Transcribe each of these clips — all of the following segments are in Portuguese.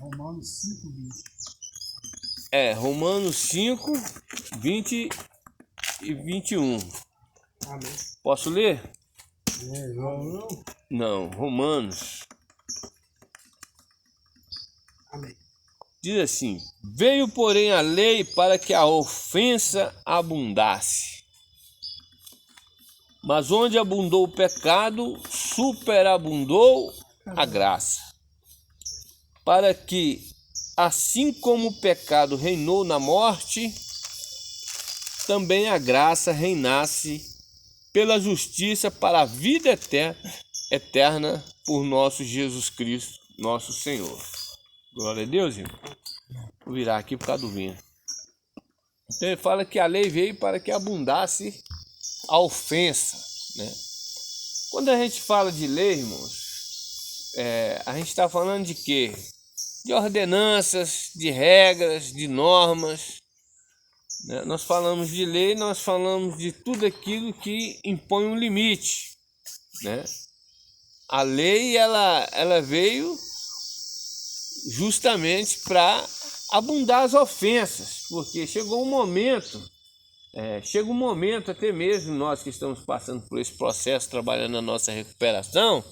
Romanos 5:20. Romanos 5, 20 e 21. Amém. Posso ler? João não? Não, Romanos. Amém. Diz assim: veio, porém, a lei para que a ofensa abundasse. Mas onde abundou o pecado, superabundou a graça. Para que, assim como o pecado reinou na morte, também a graça reinasse pela justiça para a vida eterna por nosso Jesus Cristo, nosso Senhor. Glória a Deus, irmão. Vou virar aqui por causa do vinho. Então ele fala que a lei veio para que abundasse a ofensa, né? Quando a gente fala de lei, irmãos, a gente está falando de quê? De ordenanças, de regras, de normas, né? Nós falamos de lei, nós falamos de tudo aquilo que impõe um limite, né? A lei, ela veio justamente para abundar as ofensas, porque chegou um momento, chega um momento, até mesmo nós que estamos passando por esse processo, trabalhando na nossa recuperação,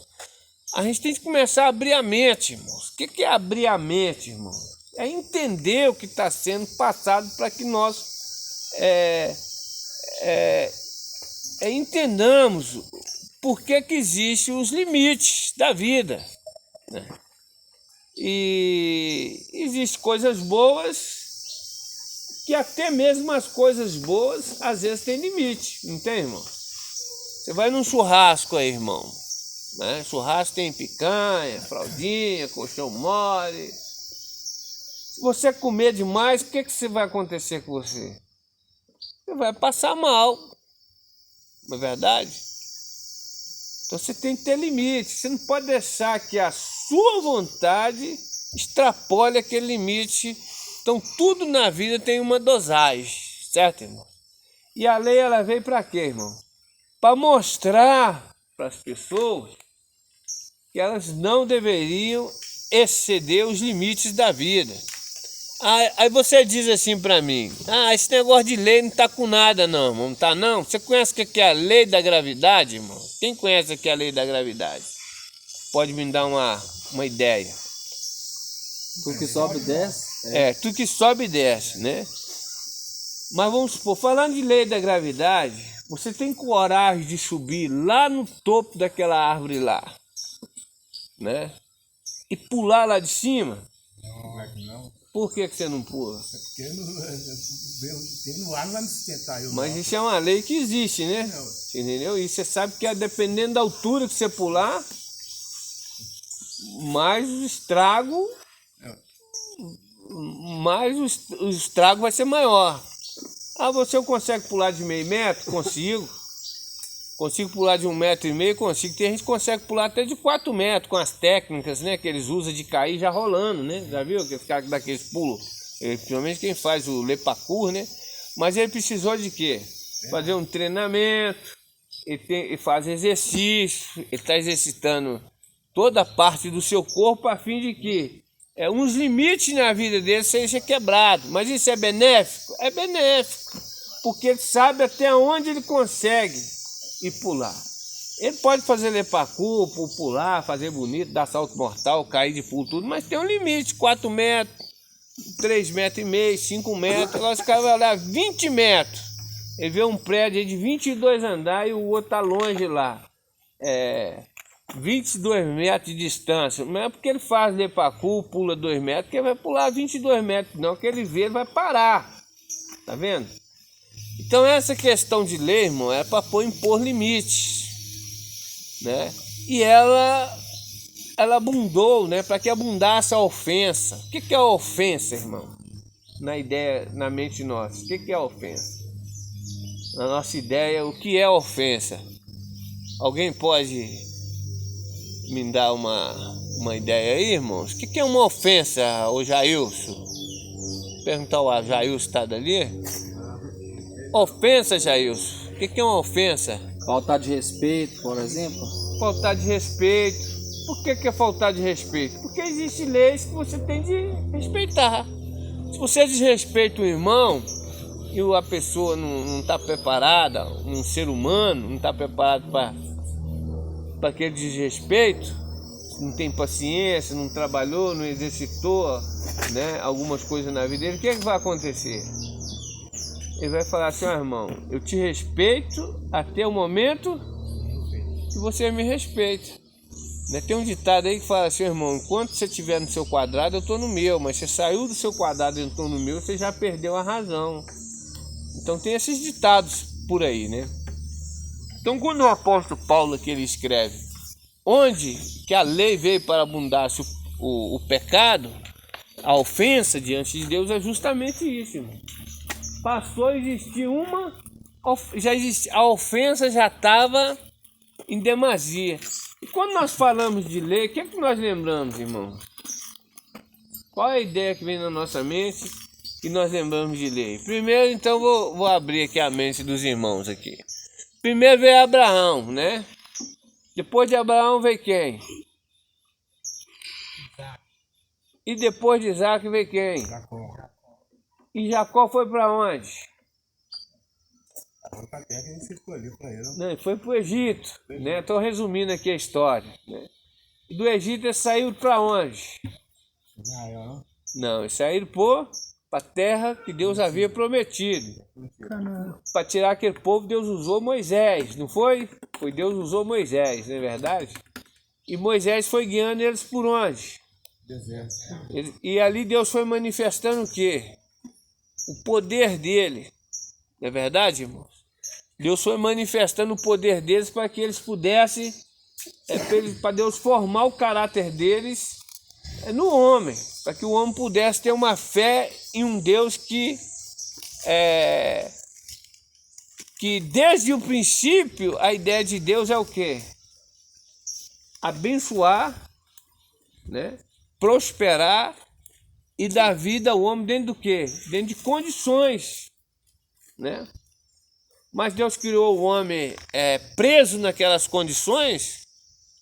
a gente tem que começar a abrir a mente, irmãos. O que é abrir a mente, irmãos? É entender o que está sendo passado para que nós entendamos por que existem os limites da vida, né? E existem coisas boas que até mesmo as coisas boas às vezes têm limite, não tem, irmão? Você vai num churrasco aí, irmão, né? Churrasco tem picanha, fraldinha, colchão mole. Se você comer demais, o que vai acontecer com você? Você vai passar mal, não é verdade? Então você tem que ter limite, você não pode deixar que a sua vontade extrapole aquele limite. Então tudo na vida tem uma dosagem, certo, irmão? E a lei, ela veio para quê, irmão? Para mostrar para as pessoas que elas não deveriam exceder os limites da vida. Aí você diz assim para mim: esse negócio de lei não tá com nada não, irmão. Não tá não? Você conhece o que é a lei da gravidade, irmão? Quem conhece o que é a lei da gravidade? Pode me dar uma ideia. Tudo que sobe e desce. Tudo que sobe e desce, né? Mas vamos supor, falando de lei da gravidade, você tem coragem de subir lá no topo daquela árvore lá, né? E pular lá de cima? Não. Por que você não pula? Porque no ar não vai me sustentar. Mas isso é uma lei que existe, né? Você entendeu? E você sabe que dependendo da altura que você pular, mais o estrago vai ser maior. Você consegue pular de meio metro? Consigo. Consigo pular de 1,5 metro, consigo. Tem gente que consegue pular até de 4 metros com as técnicas, né, que eles usam de cair já rolando, né? Já viu que ficar daqueles pulos? Principalmente quem faz o lepacur, né? Mas ele precisou de quê? Fazer um treinamento, ele faz exercício, ele está exercitando toda a parte do seu corpo a fim de que uns limites na vida dele sejam quebrados. Mas isso é benéfico? É benéfico, porque ele sabe até onde ele consegue e pular. Ele pode fazer lepacur, pular, fazer bonito, dar salto mortal, cair de pulo, tudo, mas tem um limite: 4 metros, 3,5 metros, 5 metros. Agora esse cara vai olhar 20 metros. Ele vê um prédio de 22 andares e o outro tá longe lá. 22 metros de distância. Não é porque ele faz lepacur, pula 2 metros, que ele vai pular 22 metros, não. Que ele vê, ele vai parar. Tá vendo? Então essa questão de lei, irmão, é para impor limites, né? E ela abundou, né? Para que abundasse a ofensa. O que é a ofensa, irmão? Na mente nossa, o que é a ofensa? Na nossa ideia, o que é a ofensa? Alguém pode me dar uma ideia aí, irmãos? O que é uma ofensa, ô Jailson? Vou perguntar ao Jailson, está dali? Ofensa, Jailson. O que é uma ofensa? Faltar de respeito, por exemplo. Faltar de respeito, Por que é faltar de respeito? Porque existem leis que você tem de respeitar. Se você desrespeita o irmão e a pessoa não está preparada, um ser humano não está preparado para aquele desrespeito, não tem paciência, não trabalhou, não exercitou, né, algumas coisas na vida dele, o que vai acontecer? Ele vai falar assim: ó, irmão, eu te respeito até o momento que você me respeita. Né? Tem um ditado aí que fala assim: irmão, enquanto você estiver no seu quadrado, eu estou no meu, mas você saiu do seu quadrado e eu estou no meu, você já perdeu a razão. Então tem esses ditados por aí, né? Então quando o apóstolo Paulo aqui ele escreve onde que a lei veio para abundar o pecado, a ofensa diante de Deus, é justamente isso, irmão. Passou a existir a ofensa já estava em demasia. E quando nós falamos de lei, o que é que nós lembramos, irmão? Qual é a ideia que vem na nossa mente que nós lembramos de lei? Primeiro, então, vou abrir aqui a mente dos irmãos aqui. Primeiro veio Abraão, né? Depois de Abraão veio quem? E depois de Isaac veio quem? Jacó. E Jacó foi para onde? Foi pra terra que a gente escolheu pra ele. Não, ele foi para o Egito, né? Estou resumindo aqui a história, né? Do Egito eles saíram para onde? Israel, não? Não, eles saíram para a terra que Deus havia prometido. Para tirar aquele povo, Deus usou Moisés, não foi? Foi Deus usou Moisés, não é verdade? E Moisés foi guiando eles por onde? Deserto. E ali Deus foi manifestando o quê? O poder dele. Não é verdade, irmãos? Deus foi manifestando o poder deles para que eles pudessem, para Deus formar o caráter deles no homem, para que o homem pudesse ter uma fé em um Deus que desde o princípio a ideia de Deus é o quê? Abençoar, né? Prosperar e dar vida ao homem dentro do quê? Dentro de condições, né? Mas Deus criou o homem preso naquelas condições.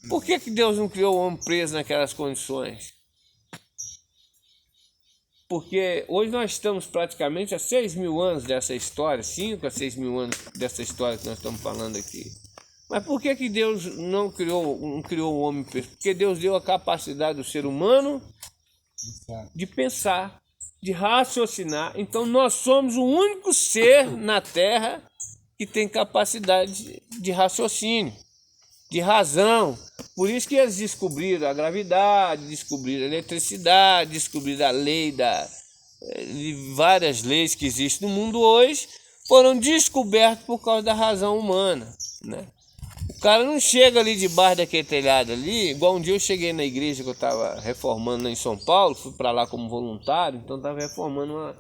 Por que Deus não criou o homem preso naquelas condições? Porque hoje nós estamos praticamente há 6.000 anos dessa história, 5 a 6.000 anos dessa história que nós estamos falando aqui. Mas por que Deus não criou o homem preso? Porque Deus deu a capacidade do ser humano de pensar, de raciocinar. Então nós somos o único ser na Terra que tem capacidade de raciocínio, de razão. Por isso que eles descobriram a gravidade, descobriram a eletricidade, descobriram a lei de várias leis que existem no mundo hoje, foram descobertas por causa da razão humana, né? O cara não chega ali debaixo daquele telhado ali, igual um dia eu cheguei na igreja que eu estava reformando lá em São Paulo, fui para lá como voluntário, então estava reformando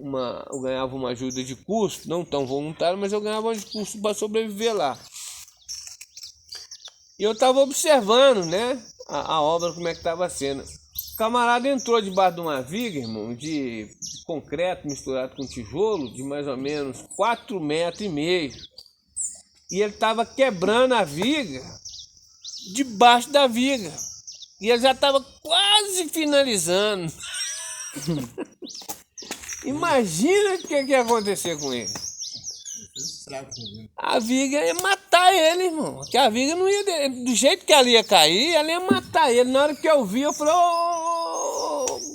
eu ganhava uma ajuda de custo, não tão voluntário, mas eu ganhava de custo para sobreviver lá. E eu estava observando, né, a obra, como é que estava sendo. O camarada entrou debaixo de uma viga, irmão, de concreto misturado com tijolo, de mais ou menos 4,5 metros. E ele estava quebrando a viga debaixo da viga. E ele já estava quase finalizando. Imagina o que ia acontecer com ele. A viga ia matar ele, irmão. Porque a viga não ia... Do jeito que ela ia cair, ela ia matar ele. Na hora que eu vi, eu falei...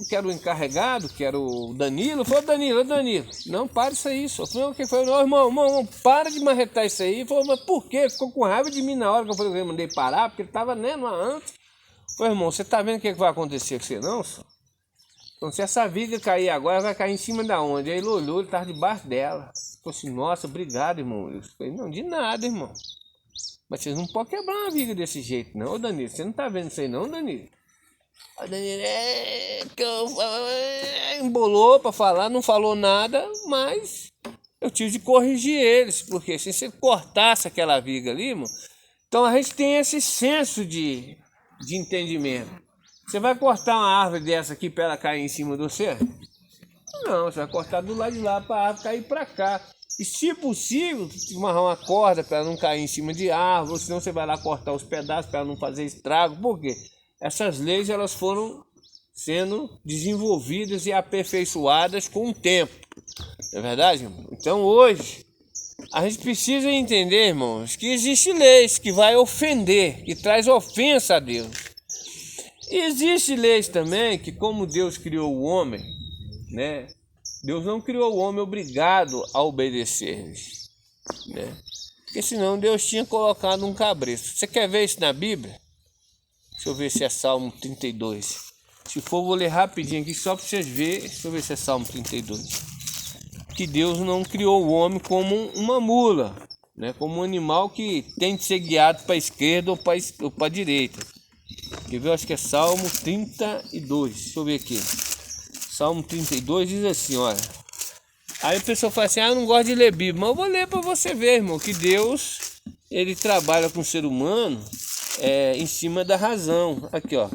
que era o encarregado, que era o Danilo. Eu falei: Danilo. Não, para isso aí. Eu falei: o que foi? Não, irmão, para de marretar isso aí. Ele falou: mas por quê? Ficou com raiva de mim na hora que eu falei que eu mandei parar, porque ele estava, né, numa anta. Eu falei: irmão, você tá vendo o que vai acontecer com você, não, senhor? Então, se essa viga cair agora, vai cair em cima da onde? Aí ele olhou, ele estava debaixo dela. Falei assim: nossa, obrigado, irmão. Eu falei: não, de nada, irmão. Mas vocês não podem quebrar uma viga desse jeito, não, Danilo. Você não tá vendo isso aí, não, Danilo? O Danilo embolou para falar, não falou nada, mas eu tive de corrigir eles, porque se você cortasse aquela viga ali, irmão, então a gente tem esse senso de entendimento. Você vai cortar uma árvore dessa aqui para ela cair em cima de você? Não, você vai cortar do lado de lá para a árvore cair para cá. E se possível, amarrar uma corda para ela não cair em cima de árvore, senão você vai lá cortar os pedaços para ela não fazer estrago. Por quê? Essas leis elas foram sendo desenvolvidas e aperfeiçoadas com o tempo. Não é verdade, irmão? Então hoje a gente precisa entender, irmãos, que existem leis que vai ofender, que traz ofensa a Deus. E existem leis também que, como Deus criou o homem, né? Deus não criou o homem obrigado a obedecer-lhes, né? Porque senão Deus tinha colocado um cabresto. Você quer ver isso na Bíblia? Deixa eu ver se é Salmo 32. Se for, vou ler rapidinho aqui só para vocês verem. Deixa eu ver se é Salmo 32. Que Deus não criou o homem como uma mula, né? Como um animal que tem de ser guiado para a esquerda ou para a direita. Quer ver? Eu acho que é Salmo 32. Deixa eu ver aqui. Salmo 32 diz assim, olha. Aí a pessoa fala assim, eu não gosto de ler Bíblia. Mas eu vou ler para você ver, irmão, que Deus, ele trabalha com o ser humano em cima da razão. Aqui, ó.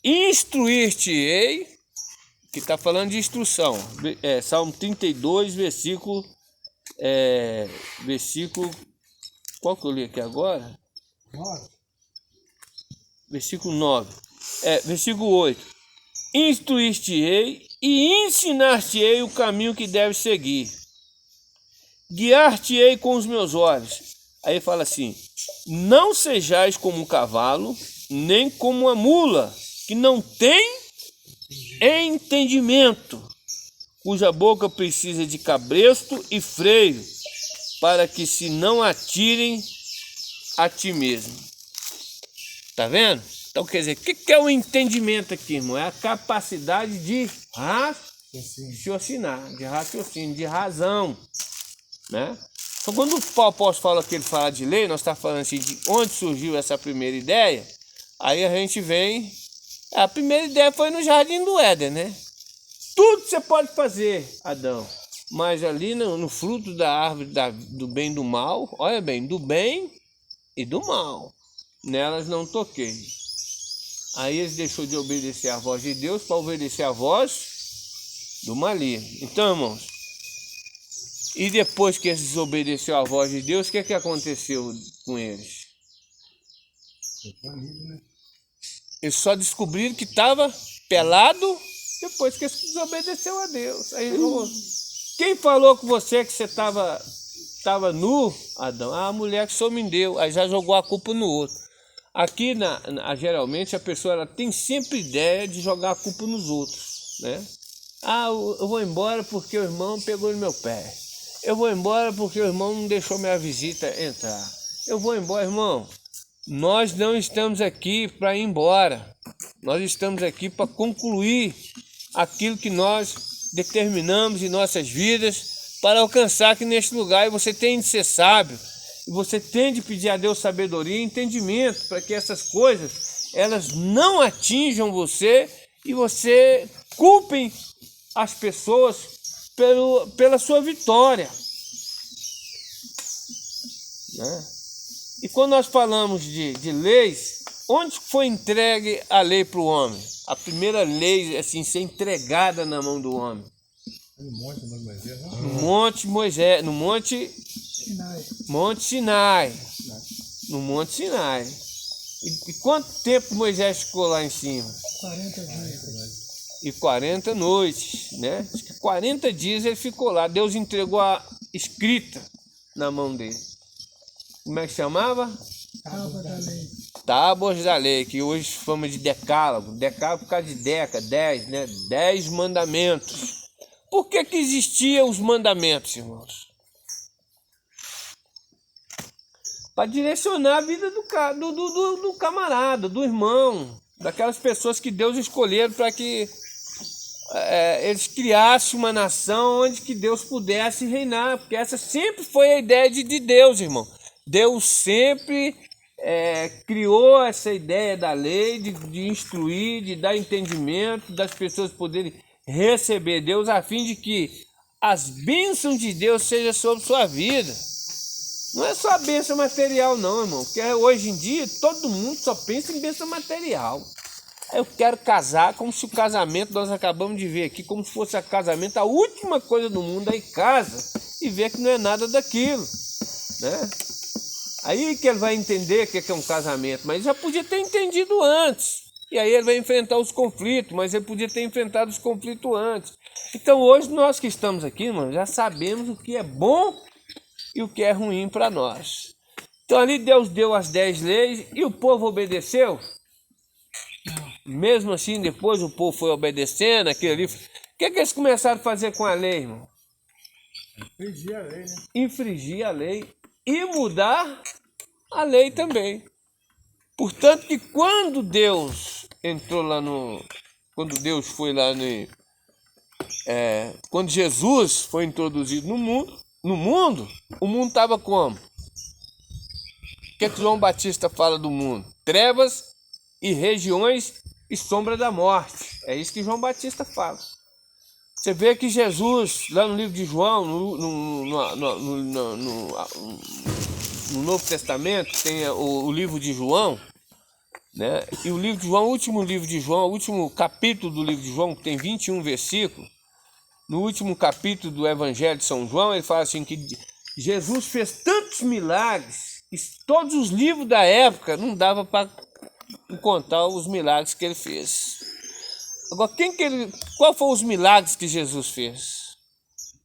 Instruir-te-ei, que está falando de instrução. Salmo 32, versículo... Qual que eu li aqui agora? 9. Versículo 9. Versículo 8. Instruir-te-ei e ensinar-te-ei o caminho que deves seguir. Guiar-te-ei com os meus olhos. Aí fala assim, não sejais como um cavalo, nem como uma mula, que não tem entendimento, cuja boca precisa de cabresto e freio, para que se não atirem a ti mesmo. Tá vendo? Então, quer dizer, o que é o entendimento aqui, irmão? É a capacidade de raciocinar, de raciocínio, de razão, né? Então, quando o apóstolo fala que ele fala de lei, nós estamos falando assim, de onde surgiu essa primeira ideia, aí a gente vem... A primeira ideia foi no Jardim do Éden, né? Tudo você pode fazer, Adão, mas ali no fruto da árvore do bem e do mal, olha bem, do bem e do mal, nelas não toquei. Aí eles deixou de obedecer à voz de Deus para obedecer à voz do maligno. Então, irmãos, e depois que eles desobedeceram à voz de Deus, o que aconteceu com eles? Eles só descobriram que estava pelado depois que eles desobedeceu a Deus. Aí ele falou, quem falou com você que você estava nu, Adão? A mulher que só me deu. Aí já jogou a culpa no outro. Aqui, geralmente, a pessoa ela tem sempre ideia de jogar a culpa nos outros, né? Eu vou embora porque o irmão pegou no meu pé. Eu vou embora porque o irmão não deixou minha visita entrar. Eu vou embora, irmão. Nós não estamos aqui para ir embora. Nós estamos aqui para concluir aquilo que nós determinamos em nossas vidas para alcançar aqui neste lugar. E você tem de ser sábio. E você tem de pedir a Deus sabedoria e entendimento para que essas coisas elas não atinjam você e você culpem as pessoas pela sua vitória, né? E quando nós falamos de leis, onde foi entregue a lei para o homem? A primeira lei assim ser entregada na mão do homem? No Monte Moisés, não? No Monte Moisés, no Monte Sinai. No Monte Sinai. E quanto tempo Moisés ficou lá em cima? 40 dias. E 40 noites, né? Acho que 40 dias ele ficou lá. Deus entregou a escrita na mão dele. Como é que chamava? Tábuas da lei. Tábuas da lei, que hoje chama de decálogo. Decálogo por causa de 10, né? 10 mandamentos. Por que existiam os mandamentos, irmãos? Para direcionar a vida do camarada, do irmão, daquelas pessoas que Deus escolheram para que eles criassem uma nação onde que Deus pudesse reinar, porque essa sempre foi a ideia de Deus, irmão. Deus sempre criou essa ideia da lei, de instruir, de dar entendimento, das pessoas poderem receber Deus, a fim de que as bênçãos de Deus sejam sobre sua vida. Não é só a bênção material não, irmão, porque hoje em dia todo mundo só pensa em bênção material. Eu quero casar como se o casamento, nós acabamos de ver aqui, como se fosse o casamento, a última coisa do mundo. Aí casa e vê que não é nada daquilo, né? Aí que ele vai entender o que é um casamento, mas já podia ter entendido antes. E aí ele vai enfrentar os conflitos, mas ele podia ter enfrentado os conflitos antes. Então hoje nós que estamos aqui, mano, já sabemos o que é bom e o que é ruim para nós. Então ali Deus deu as 10 leis e o povo obedeceu. Mesmo assim, depois o povo foi obedecendo aquilo ali. O que eles começaram a fazer com a lei, irmão? Infringir a lei, né? Infringir a lei e mudar a lei também. Portanto, que quando Deus entrou lá no... Quando Deus foi lá no... quando Jesus foi introduzido no mundo, o mundo estava como? O que João Batista fala do mundo? Trevas e regiões e sombra da morte. É isso que João Batista fala. Você vê que Jesus, lá no livro de João, no Novo Testamento, tem o livro de João, né? E o livro de João, o último livro de João, o último capítulo do livro de João, que tem 21 versículos, no último capítulo do Evangelho de São João, ele fala assim que Jesus fez tantos milagres que todos os livros da época não dava para contar os milagres que ele fez. Agora, qual foram os milagres que Jesus fez?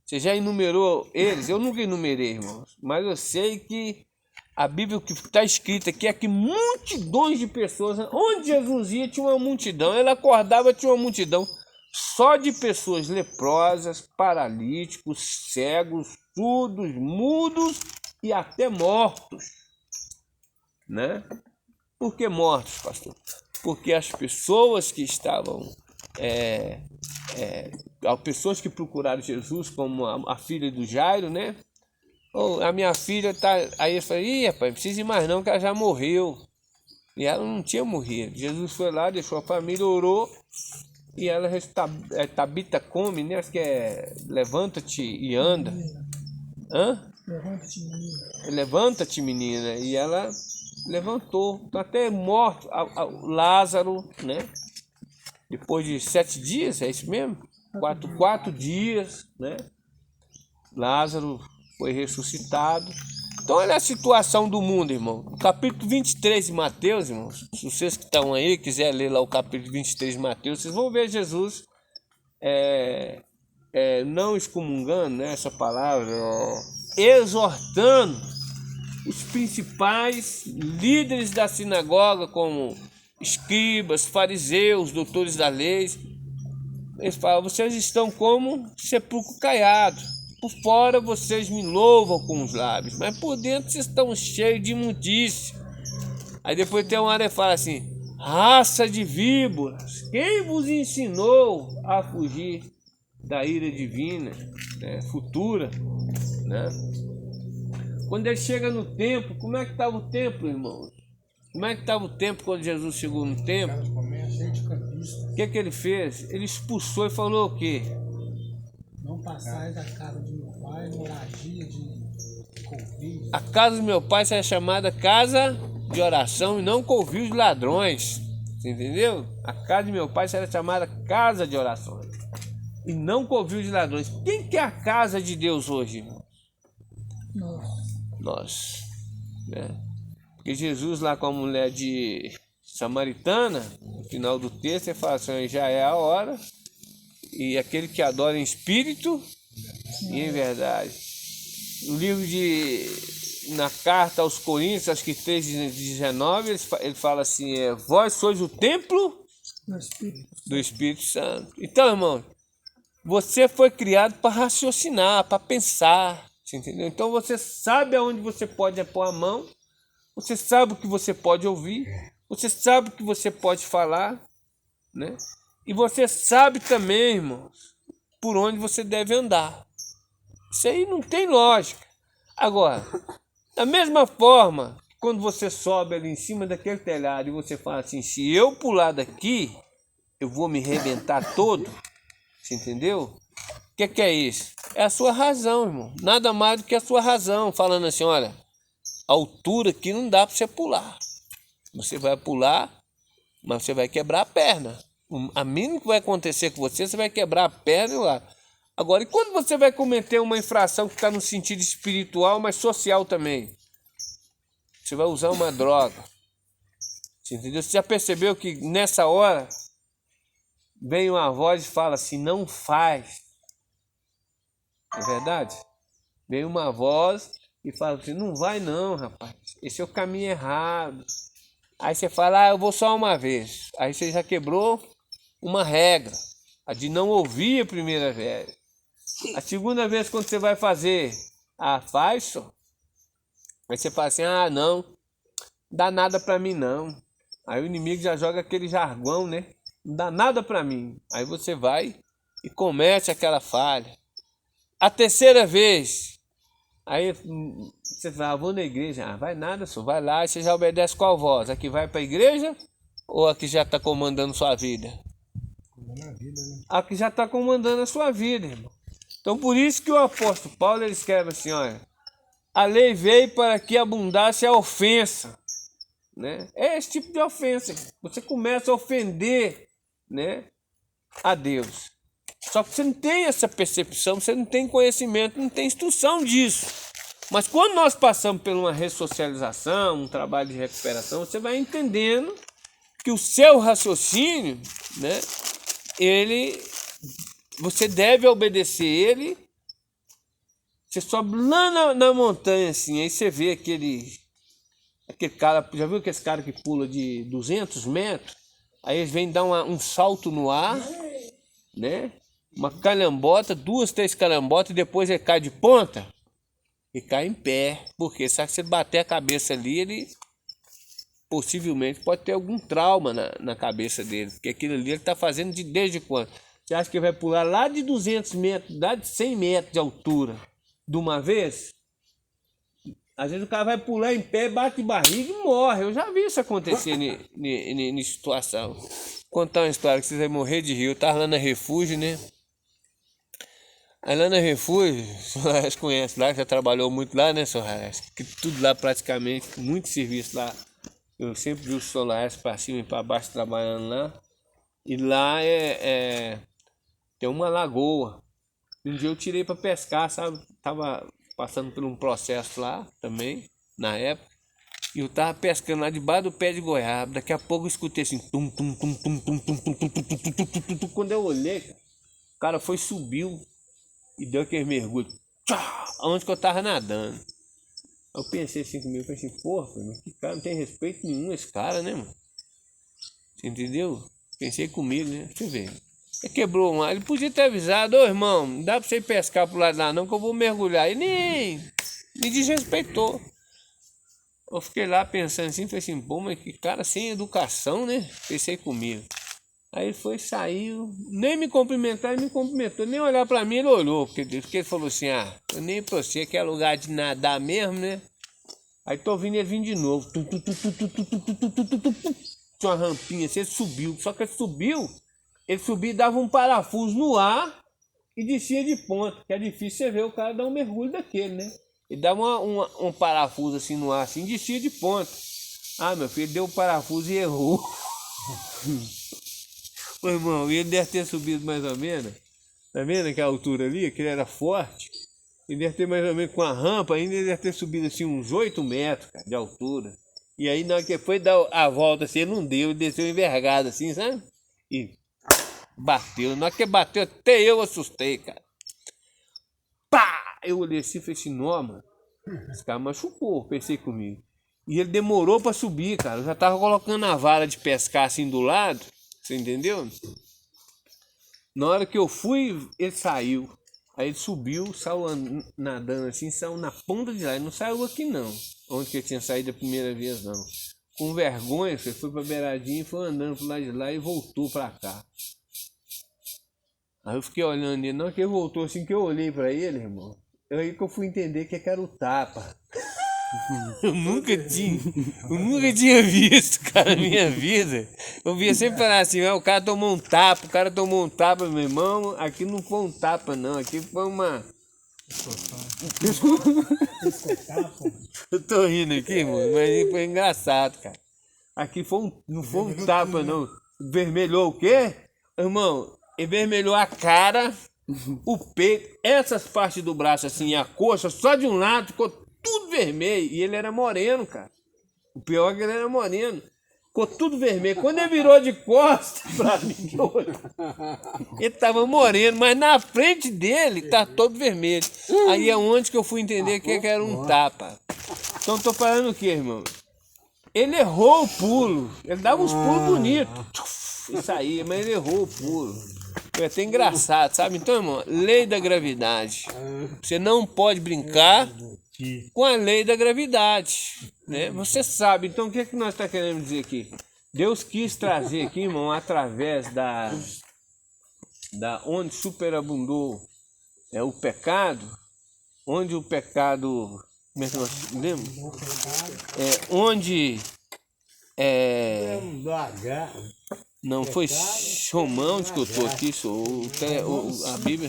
Você já enumerou eles? Eu nunca enumerei, irmãos, mas eu sei que a Bíblia que está escrita aqui é que multidões de pessoas, onde Jesus ia tinha uma multidão, ele acordava tinha uma multidão, só de pessoas leprosas, paralíticos, cegos, surdos, mudos e até mortos, né? Por que mortos, pastor? Porque as pessoas que estavam, as pessoas que procuraram Jesus, como a filha do Jairo, né? Oh, a minha filha tá... Aí eu falei, rapaz, não precisa ir mais não, que ela já morreu. E ela não tinha morrido. Jesus foi lá, deixou a família, orou, e ela Tabita come, né? Acho que é levanta-te e anda. Hã? Levanta-te, menina. Levanta-te, menina. E ela levantou. Então, até morto, Lázaro, né? Depois de 7 dias, é isso mesmo? 4 dias, né? Lázaro foi ressuscitado. Então olha a situação do mundo, irmão. No capítulo 23 de Mateus, irmãos, se vocês que estão aí, quiser ler lá o capítulo 23 de Mateus, vocês vão ver Jesus não excomungando, né, essa palavra, exortando os principais líderes da sinagoga, como escribas, fariseus, doutores da lei. Eles falam, vocês estão como sepulcro caiado. Por fora vocês me louvam com os lábios, mas por dentro vocês estão cheios de imundícia. Aí depois tem uma hora que fala assim, raça de víboras, quem vos ensinou a fugir da ira divina, né, futura, né? Quando ele chega no templo, como é que estava o templo, irmãos? Como é que estava o templo quando Jesus chegou no templo? O que ele fez? Ele expulsou e falou o quê? Não passais da casa de meu pai, moradia de convívio. A casa do meu pai será chamada casa de oração e não covil de ladrões. Você entendeu? A casa de meu pai será chamada casa de orações e não covil de ladrões. Quem que é a casa de Deus hoje, irmão? Nós. Né? Porque Jesus lá com a mulher de samaritana, no final do texto, ele fala assim, já é a hora. E aquele que adora em espírito e em verdade. No livro na carta aos Coríntios, acho que 3:19, ele fala assim, vós sois o templo do Espírito Santo. Então, irmão, você foi criado para raciocinar, para pensar, entendeu? Então você sabe aonde você pode pôr a mão, você sabe o que você pode ouvir, você sabe o que você pode falar, né? E você sabe também, irmãos, por onde você deve andar. Isso aí não tem lógica. Agora, da mesma forma, quando você sobe ali em cima daquele telhado e você fala assim, se eu pular daqui, eu vou me arrebentar todo. Você entendeu? O que é isso? É a sua razão, irmão. Nada mais do que a sua razão. Falando assim, olha, a altura aqui não dá para você pular. Você vai pular mas você vai quebrar a perna. A mínima que vai acontecer com você, você vai quebrar a perna e lá. Agora, e quando você vai cometer uma infração que está no sentido espiritual, mas social também? Você vai usar uma droga. Você entendeu? Você já percebeu que nessa hora vem uma voz e fala assim, não faz. É verdade? Vem uma voz e fala assim, não vai não, rapaz. Esse é o caminho errado. Aí você fala, eu vou só uma vez. Aí você já quebrou uma regra, a de não ouvir a primeira vez. A segunda vez, quando você vai fazer, faz só. Aí você fala assim, não dá nada pra mim não. Aí o inimigo já joga aquele jargão, né? Não dá nada pra mim. Aí você vai e comete aquela falha. A terceira vez, aí você fala, vou na igreja. Vai nada, só vai lá e você já obedece qual voz? A que vai pra igreja ou a que já tá comandando sua vida? Na vida, né? A que já está comandando a sua vida, irmão. Então por isso que o apóstolo Paulo ele escreve assim, olha, a lei veio para que abundasse a ofensa, né? É esse tipo de ofensa. Você começa a ofender, né, a Deus. Só que você não tem essa percepção, você não tem conhecimento, não tem instrução disso. Mas quando nós passamos por uma ressocialização, um trabalho de recuperação, você vai entendendo que o seu raciocínio, né, você deve obedecer ele. Você sobe lá na montanha assim, aí você vê aquele cara, já viu aquele cara que pula de 200 metros? Aí eles vêm dar um salto no ar, né? Uma calambota, 2, 3 calambotas, e depois ele cai de ponta e cai em pé. Porque sabe que se ele bater a cabeça ali, ele possivelmente pode ter algum trauma na cabeça dele. Porque aquilo ali ele está fazendo desde quando? Você acha que ele vai pular lá de 200 metros, lá de 100 metros de altura, de uma vez? Às vezes o cara vai pular em pé, bate de barriga e morre. Eu já vi isso acontecer em situação. Vou contar uma história que vocês vão morrer de rir. Eu estava lá na Refúgio, né? Aí lá na Refúgio, o senhor Raes conhece lá, já trabalhou muito lá, né, senhor Raes? Que tudo lá praticamente, muito serviço lá. Eu sempre vi o senhor Raes para cima e para baixo trabalhando lá. E lá tem uma lagoa. Um dia eu tirei para pescar, sabe? Tava passando por um processo lá também, na época. E eu tava pescando lá debaixo do pé de goiaba. Daqui a pouco eu escutei assim, tum, tum, tum, tum, tum, tum, tum, tum, tum, tum, tum, tum, tum, tum. Quando eu olhei, o cara foi, subiu e deu aquele mergulho. Onde que eu tava nadando. Eu pensei assim comigo, falei assim, porra, mas que cara, não tem respeito nenhum esse cara, né, mano? Você entendeu? Pensei comigo, né? Você vê. Ele quebrou um ar. Ele podia ter avisado, ô irmão, não dá pra você ir pescar pro lado lá não, que eu vou mergulhar. E nem me desrespeitou. Eu fiquei lá pensando assim, falei assim, pô, mas que cara sem educação, né? Pensei comigo. Aí ele foi, saiu, nem me cumprimentar, ele me cumprimentou, nem olhar pra mim, ele olhou, porque ele falou assim, eu nem pra você, que é lugar de nadar mesmo, né? Aí tô ouvindo ele vindo de novo. Tinha uma rampinha assim, ele subiu, só que ele subiu e dava um parafuso no ar e descia de ponta, que é difícil você ver o cara dar um mergulho daquele, né? Ele dava um parafuso assim no ar, assim, descia de ponta. Meu filho, ele deu o parafuso e errou. Ô irmão, ele deve ter subido mais ou menos, tá vendo que a altura ali, que ele era forte, ele deve ter mais ou menos com a rampa ainda, ele deve ter subido assim uns 8 metros, cara, de altura. E aí na hora que foi dar a volta assim, ele não deu, ele desceu envergado assim, sabe? E bateu, na hora que bateu até eu assustei, cara. Pá! Eu olhei assim e falei assim, não, mano, esse cara machucou, pensei comigo. E ele demorou pra subir, cara, eu já tava colocando a vara de pescar assim do lado. Você entendeu? Na hora que eu fui, ele saiu. Aí ele subiu, saiu nadando assim, saiu na ponta de lá. Ele não saiu aqui não, onde que ele tinha saído a primeira vez não. Com vergonha, ele foi pra beiradinha e foi andando pro lado de lá e voltou pra cá. Aí eu fiquei olhando ele, na hora que ele voltou assim, que eu olhei pra ele, irmão. Aí que eu fui entender que era o tapa. Eu nunca tinha visto, cara, na minha vida. Eu via sempre falar assim, o cara tomou um tapa, meu irmão. Aqui não foi um tapa, não. Aqui foi uma... Eu tô rindo aqui, mano, mas foi engraçado, cara. Aqui não foi um tapa, não. Vermelhou o quê? Irmão, envermelhou a cara, o peito, essas partes do braço assim, a coxa, só de um lado, ficou tudo vermelho. E ele era moreno, cara. O pior é que ele era moreno. Ficou tudo vermelho. Quando ele virou de costas pra mim, ele tava moreno, mas na frente dele tá todo vermelho. Aí é onde que eu fui entender que era um tapa. Então tô falando o quê, irmão? Ele errou o pulo. Ele dava uns pulos bonitos. Isso aí, mas ele errou o pulo. Foi até engraçado, sabe? Então, irmão, lei da gravidade. Você não pode brincar com a lei da gravidade, né? Você sabe. Então, o que é que nós estamos querendo dizer aqui? Deus quis trazer aqui, irmão, através da onde superabundou o pecado, onde o pecado, como é que nós lembra? Onde não foi Romão que eu estou aqui, a Bíblia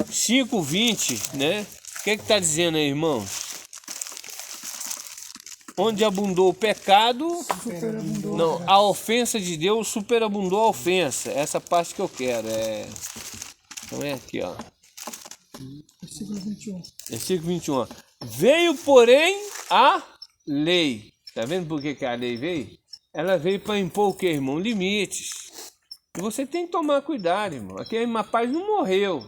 5:20, né? O que está dizendo aí, irmão? Onde abundou o pecado, não, a ofensa de Deus superabundou a ofensa. Essa parte que eu quero. Então é aqui, ó. Versículo 21. Versículo 21. Ó. Veio, porém, a lei. Tá vendo por que a lei veio? Ela veio para impor o que, irmão? Limites. E você tem que tomar cuidado, irmão. Aquele rapaz não morreu.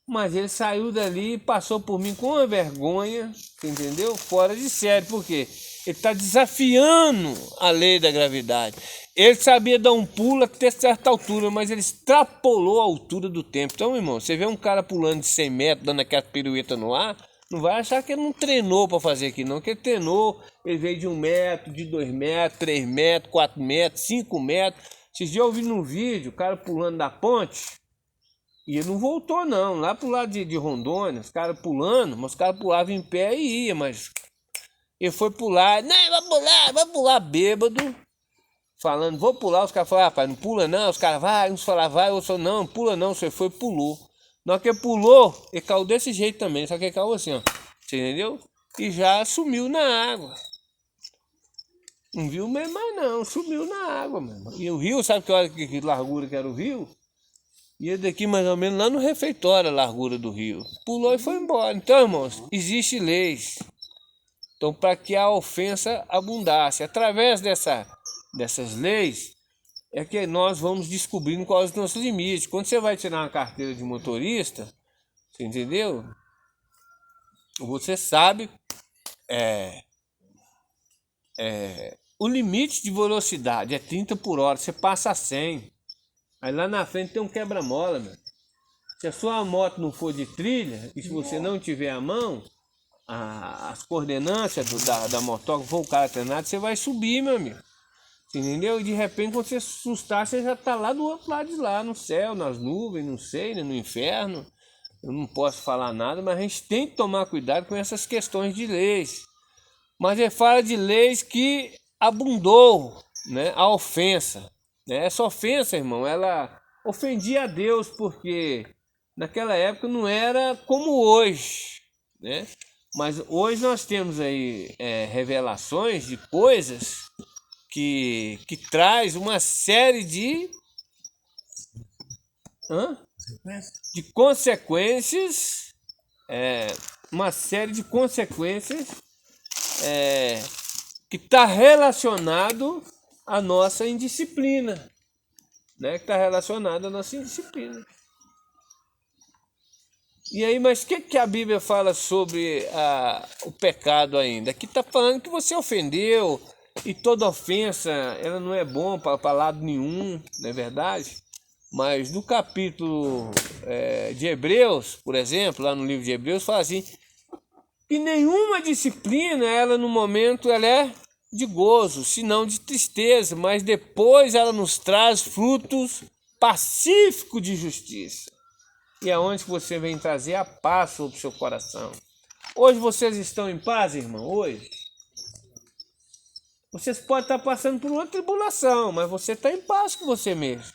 Mas ele saiu dali e passou por mim com uma vergonha, entendeu? Fora de série. Por quê? Ele está desafiando a lei da gravidade. Ele sabia dar um pulo até certa altura, mas ele extrapolou a altura do tempo. Então, irmão, você vê um cara pulando de 100 metros, dando aquela pirueta no ar, não vai achar que ele não treinou para fazer aquilo, não. Que ele treinou, ele veio de 1 metro, de 2 metros, 3 metros, 4 metros, 5 metros. Esses dias eu vi num vídeo o cara pulando da ponte. E ele não voltou, não. Lá pro lado de Rondônia, os caras pulando, mas os caras pulavam em pé e ia, mas ele foi pular, não, vai pular, bêbado, falando, vou pular. Os caras falaram, rapaz, não pula não. Os caras, vai, uns falaram, vai, outros falaram, não pula não. Você foi, pulou. Na hora que ele pulou, ele caiu desse jeito também, só que ele caiu assim, ó, você entendeu? E já sumiu na água. Não viu mesmo mais não, sumiu na água mesmo. E o rio, sabe que largura que era o rio? Ia daqui mais ou menos lá no refeitório a largura do rio. Pulou e foi embora. Então, irmãos, existem leis. Então, para que a ofensa abundasse, através dessas leis, é que nós vamos descobrindo quais os nossos limites. Quando você vai tirar uma carteira de motorista, você entendeu? Você sabe o limite de velocidade é 30 por hora, você passa a 100. Aí lá na frente tem um quebra-mola, meu. Se a sua moto não for de trilha, e se você não tiver a mão, as coordenâncias da motoca, for o cara treinado, você vai subir, meu amigo. Entendeu? E de repente, quando você assustar, você já tá lá do outro lado de lá, no céu, nas nuvens, não sei, né, no inferno. Eu não posso falar nada, mas a gente tem que tomar cuidado com essas questões de leis. Mas ele fala de leis que abundou, né, a ofensa. Essa ofensa, irmão, ela ofendia a Deus, porque naquela época não era como hoje, né? Mas hoje nós temos aí revelações de coisas que traz uma série de consequências, uma série de consequências que está relacionado à nossa indisciplina, né? Que está relacionado à nossa indisciplina. E aí, mas o que a Bíblia fala sobre o pecado ainda? Aqui está falando que você ofendeu, e toda ofensa, ela não é bom para lado nenhum, não é verdade? Mas no capítulo de Hebreus, por exemplo, lá no livro de Hebreus, fala assim, que nenhuma disciplina, ela no momento, ela é de gozo, senão de tristeza, mas depois ela nos traz frutos pacíficos de justiça. E é onde você vem trazer a paz sobre o seu coração. Hoje vocês estão em paz, irmão? Hoje? Vocês podem estar passando por uma tribulação, mas você está em paz com você mesmo.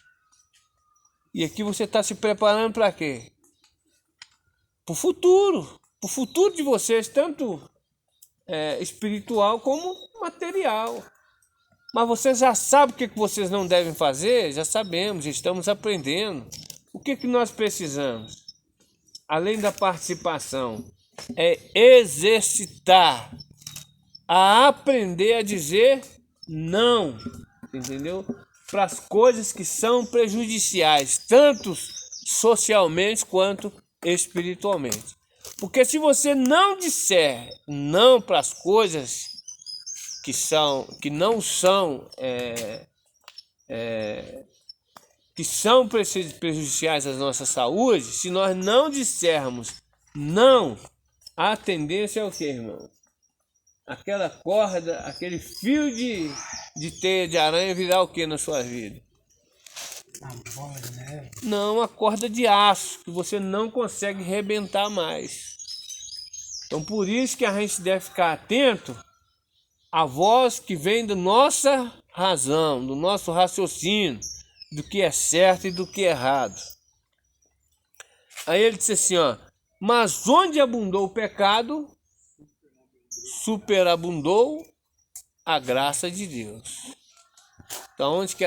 E aqui você está se preparando para quê? Para o futuro. Para o futuro de vocês, tanto espiritual como material. Mas vocês já sabem o que vocês não devem fazer? Já sabemos, estamos aprendendo. O que nós precisamos? Além da participação, é exercitar, a aprender a dizer não, entendeu? Para as coisas que são prejudiciais, tanto socialmente quanto espiritualmente. Porque se você não disser não para as coisas que não são que são prejudiciais à nossa saúde, se nós não dissermos não, a tendência é o que, irmão? Aquela corda, aquele fio de teia de aranha virar o que na sua vida? A bola de neve. Não, a corda de aço, que você não consegue rebentar mais. Então, por isso que a gente deve ficar atento à voz que vem da nossa razão, do nosso raciocínio, do que é certo e do que é errado. Aí ele disse assim, ó, mas onde abundou o pecado, superabundou a graça de Deus. Então, onde que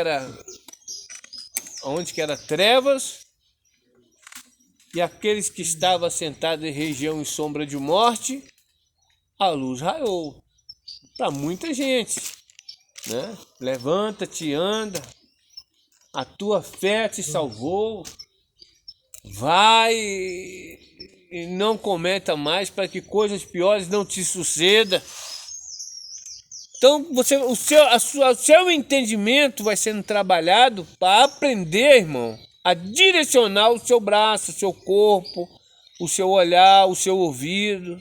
era trevas, e aqueles que estavam sentados em região e sombra de morte, a luz raiou. Para muita gente, né? Levanta-te, anda, a tua fé te salvou, vai e não cometa mais para que coisas piores não te sucedam. Então, o seu entendimento vai sendo trabalhado para aprender, irmão, a direcionar o seu braço, o seu corpo, o seu olhar, o seu ouvido.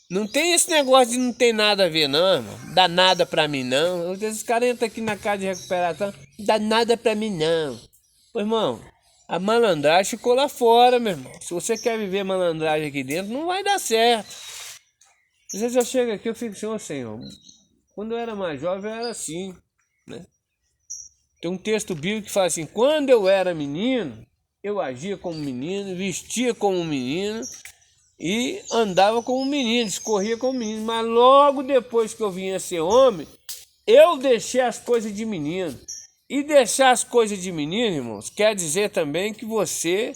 Não tem esse negócio de não tem nada a ver, não, irmão. Dá nada pra mim, não. Esses caras entram aqui na casa de recuperação, dá nada pra mim, não. Pô, irmão, a malandragem ficou lá fora, meu irmão. Se você quer viver malandragem aqui dentro, não vai dar certo. Às vezes eu chego aqui, eu fico assim, ô Senhor, quando eu era mais jovem, eu era assim, né? Tem um texto bíblico que fala assim, quando eu era menino, eu agia como menino, vestia como menino e andava como menino, escorria como menino. Mas logo depois que eu vinha ser homem, eu deixei as coisas de menino. E deixar as coisas de menino, irmãos, quer dizer também que você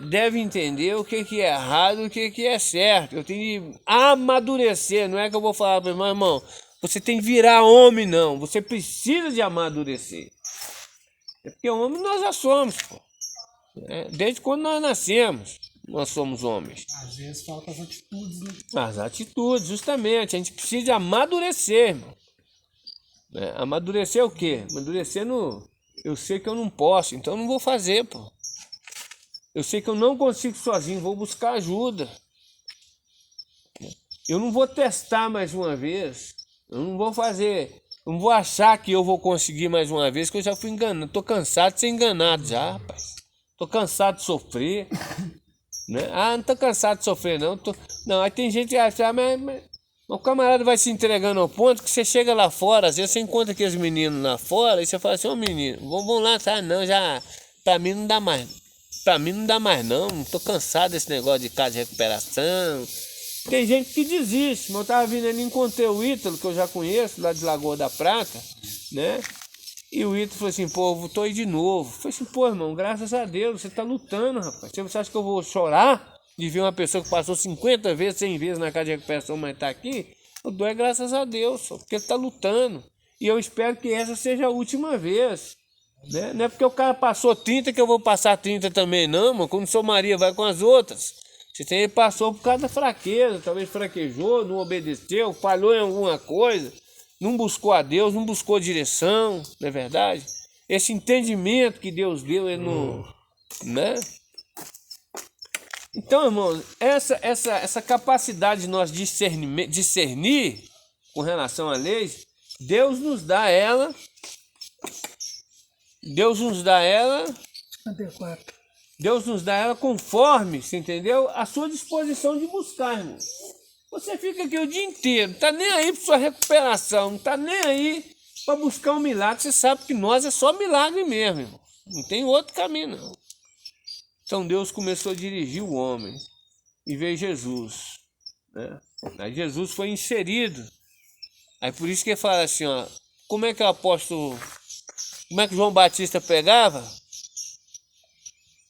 deve entender o que é errado e o que é certo. Eu tenho que amadurecer, não é que eu vou falar para o irmão, você tem que virar homem, não. Você precisa de amadurecer. É porque homem nós já somos, pô. Desde quando nós nascemos, nós somos homens. Às vezes falta as atitudes, né? As atitudes, justamente. A gente precisa de amadurecer, irmão. Amadurecer é o quê? Amadurecer no... Eu sei que eu não posso, então eu não vou fazer, pô. Eu sei que eu não consigo sozinho, vou buscar ajuda. Eu não vou testar mais uma vez. Eu não vou fazer... Eu não vou achar que eu vou conseguir mais uma vez, que eu já fui enganado. Tô cansado de ser enganado já, rapaz. Tô cansado de sofrer. Né? Ah, não tô cansado de sofrer, não. Não, aí tem gente que acha, mas o camarada vai se entregando ao ponto que você chega lá fora, às vezes você encontra aqueles meninos lá fora, e você fala assim, ô menino, vamos lá, tá? Não, já, pra mim não dá mais. Pra mim não dá mais, não tô cansado desse negócio de casa de recuperação. Tem gente que desiste, mas eu tava vindo ali, encontrei o Ítalo, que eu já conheço, lá de Lagoa da Prata, né? E o Ítalo falou assim, pô, eu tô aí de novo. Eu falei assim, pô, irmão, graças a Deus, você tá lutando, rapaz. Você acha que eu vou chorar de ver uma pessoa que passou 50 vezes, 100 vezes na casa de recuperação, mas tá aqui? Eu dou graças a Deus, só, porque ele tá lutando. E eu espero que essa seja a última vez. Né? Não é porque o cara passou 30 que eu vou passar 30 também, não, mano. Quando o seu Maria vai com as outras. Ele passou por causa da fraqueza, talvez fraquejou, não obedeceu, falhou em alguma coisa, não buscou a Deus, não buscou direção, não é verdade? Esse entendimento que Deus deu, ele não, né? Então, irmãos, essa capacidade de nós discernir com relação à lei, Deus nos dá ela. 54. Deus nos dá ela conforme, você entendeu? A sua disposição de buscar, irmão. Você fica aqui o dia inteiro, não tá nem aí para sua recuperação, não tá nem aí para buscar um milagre. Você sabe que nós é só milagre mesmo, irmão. Não tem outro caminho, não. Então Deus começou a dirigir o homem e veio Jesus, né? Aí Jesus foi inserido. Aí por isso que ele fala assim, ó, como é que o apóstolo, como é que João Batista pregava?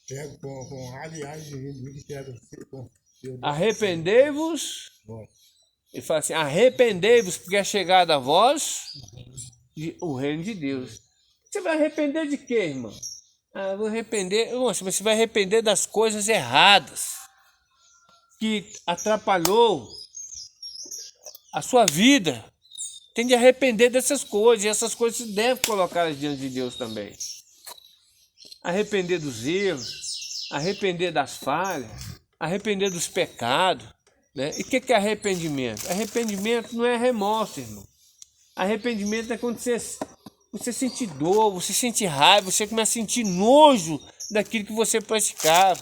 Pega com aliás, que pega com. Arrependei-vos. Ele fala assim, arrependei-vos, porque é chegada a vós o reino de Deus. Você vai arrepender de quê, irmão? Ah, vou arrepender. Nossa, você vai arrepender das coisas erradas que atrapalhou a sua vida. Tem de arrepender dessas coisas. E essas coisas você deve colocar diante de Deus também. Arrepender dos erros, arrepender das falhas, arrepender dos pecados. Né? E o que é arrependimento? Arrependimento não é remorso, irmão. Arrependimento é quando você sente dor, você sente raiva, você começa a sentir nojo daquilo que você praticava.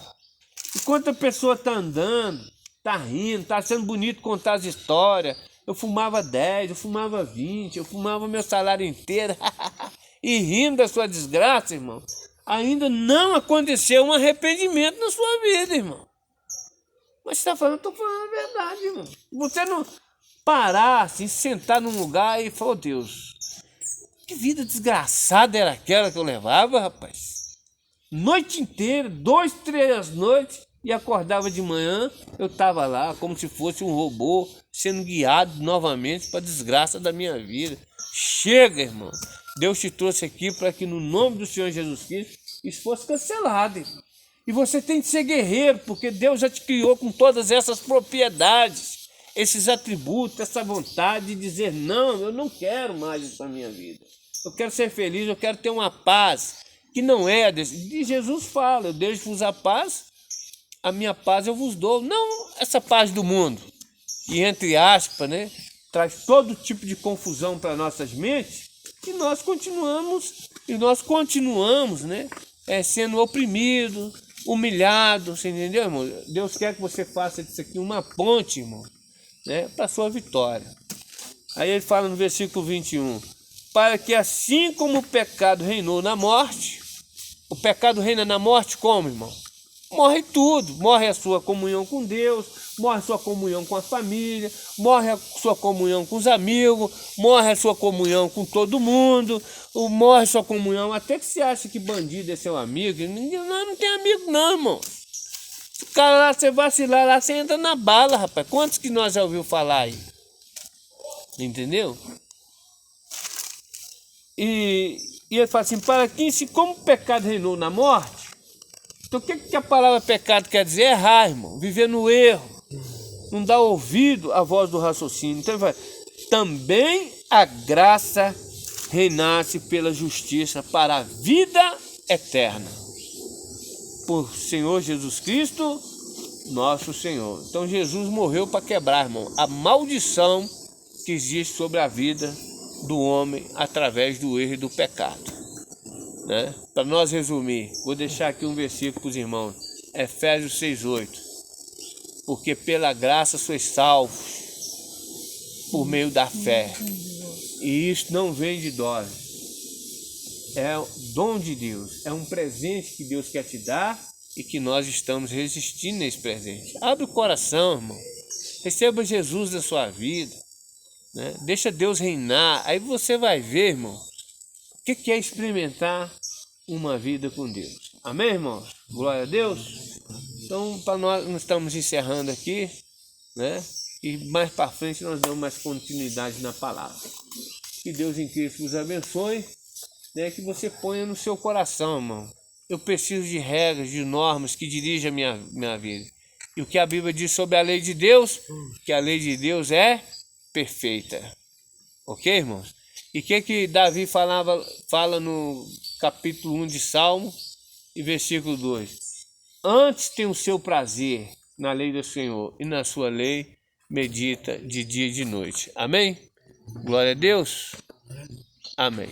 Enquanto a pessoa está andando, está rindo, está sendo bonito contar as histórias. Eu fumava 10, eu fumava 20, eu fumava meu salário inteiro. E rindo da sua desgraça, irmão. Ainda não aconteceu um arrependimento na sua vida, irmão. Mas você está falando, eu estou falando a verdade, irmão. Você não parar, assim, sentar num lugar e falar, oh, Deus, que vida desgraçada era aquela que eu levava, rapaz. Noite inteira, 2, 3 noites, e acordava de manhã, eu estava lá como se fosse um robô, sendo guiado novamente para a desgraça da minha vida. Chega, irmão. Deus te trouxe aqui para que no nome do Senhor Jesus Cristo isso fosse cancelado, irmão. E você tem que ser guerreiro, porque Deus já te criou com todas essas propriedades, esses atributos, essa vontade de dizer, não, eu não quero mais isso na minha vida. Eu quero ser feliz, eu quero ter uma paz que não é a desse. E Jesus fala, eu deixo-vos a paz, a minha paz eu vos dou. Não essa paz do mundo, que entre aspas, né, traz todo tipo de confusão para nossas mentes, e nós continuamos, né, sendo oprimidos, humilhados, você entendeu, irmão? Deus quer que você faça disso aqui uma ponte, irmão, né, para a sua vitória. Aí ele fala no versículo 21, para que assim como o pecado reinou na morte, o pecado reina na morte como, irmão? Morre tudo, morre a sua comunhão com Deus, morre a sua comunhão com a família, morre a sua comunhão com os amigos, morre a sua comunhão com todo mundo, morre a sua comunhão, até que você acha que bandido é seu amigo, não tem amigo não, irmão. Se o cara lá, você vacilar lá, você entra na bala, rapaz. Quantos que nós já ouviu falar aí? Entendeu? E ele fala assim, para que se como o pecado reinou na morte, então o que a palavra pecado quer dizer? Errar, irmão, viver no erro, não dar ouvido à voz do raciocínio. Então ele fala, também a graça reinasse pela justiça para a vida eterna, por Senhor Jesus Cristo, nosso Senhor. Então Jesus morreu para quebrar, irmão, a maldição que existe sobre a vida do homem através do erro e do pecado. Né? Para nós resumir, vou deixar aqui um versículo para os irmãos, Efésios 6,8. Porque pela graça sois salvos por meio da fé. E isso não vem de nós. É o dom de Deus. É um presente que Deus quer te dar e que nós estamos resistindo nesse presente. Abre o coração, irmão. Receba Jesus na sua vida. Né? Deixa Deus reinar. Aí você vai ver, irmão, o que é experimentar uma vida com Deus. Amém, irmãos? Glória a Deus. Então, para nós estamos encerrando aqui, né? E mais para frente nós damos mais continuidade na palavra. Que Deus em Cristo nos abençoe, né? Que você ponha no seu coração, irmão. Eu preciso de regras, de normas que dirigem a minha vida. E o que a Bíblia diz sobre a lei de Deus, que a lei de Deus é perfeita. Ok, irmãos? E o que Davi fala no capítulo 1 de Salmo e versículo 2? Antes tem o seu prazer na lei do Senhor, e na sua lei medita de dia e de noite. Amém? Glória a Deus. Amém.